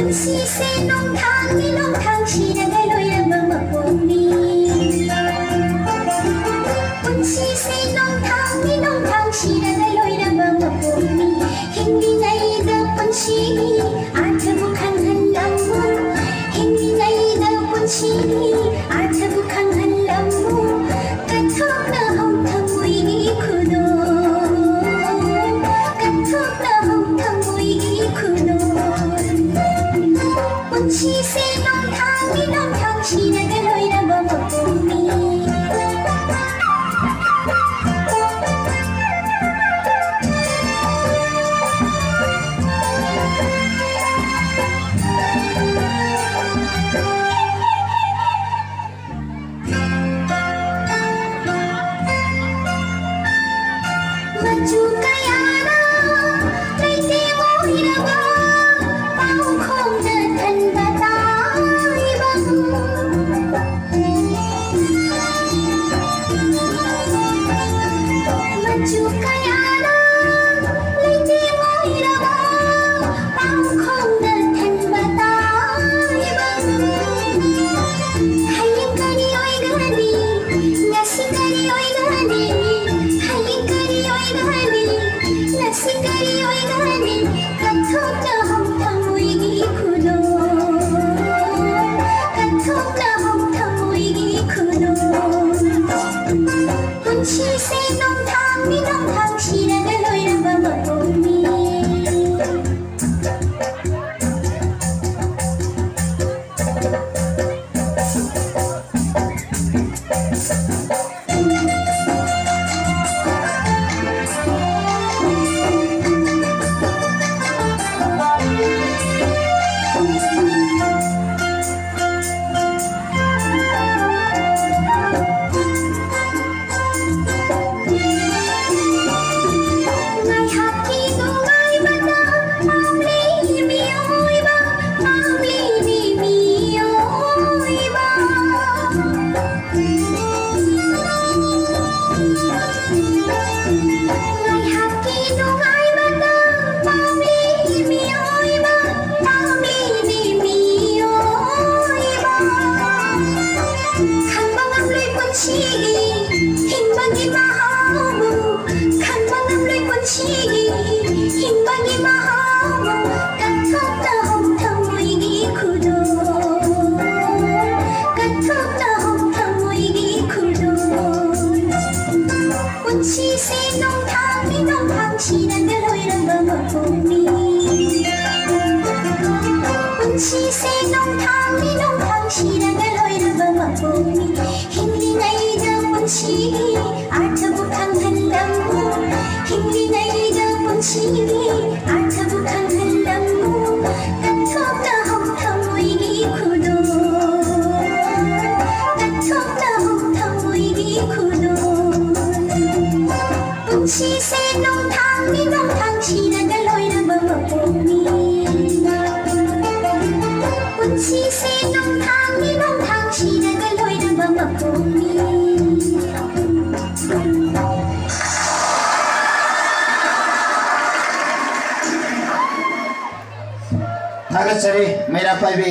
Punsise nongthangni nongthang shiraga loiraba mapongni Punsise nongthangni nongthang shiraga loiraba mapongni Hinglingaida punsini arthabu khanghanlamu Hinglingaida punsini arthabu khanghanlamu Kathokna hongthamuigi khudo Kathokna hongthamuigi khudo Punsise nongthangni nongthang shiraga loiraba mapongni Maju kayana leite moiraba pau khom na than batai bang Maju kayana leite moiraba pau khom na than batai bang Hayang kari oi gani ngasi kari oi gani Hayang kari oi gani ngasi kari oi gani Kathokna hongthamuigi khudo Kathokna hongthamuigi khudo Punsise nongthangni nongthang shiraga loiraba mapongni Ngai haki ngai bata mamli mi oi ba mamli mi oi ba Ngai haki ngai bata mamli mi oi ba mamli mi oi ba Khang bangam loi punsigi hingbangi mahamu Khang bangam loi punsigi hingbangi mahamu Kathokna hongthamuigi khudo Kathokna hongthamuigi khudo Punsise nongthangni nongthang shiraga loiraba mapongni Punsise nongthangni nongthang shiraga loiraba mapongni Hinglingaida punsini arthabu khanghanlamu Hinglingaida punsini arthabu khanghanlamu Kathokna hongthamuigi khudo Kathokna hongthamuigi khudo Punsise nongthangni nongthang shiraga loiraba mapongni Punsise nongthangni nongthang shiraga loiraba mapongni Nagasari, meira paibi.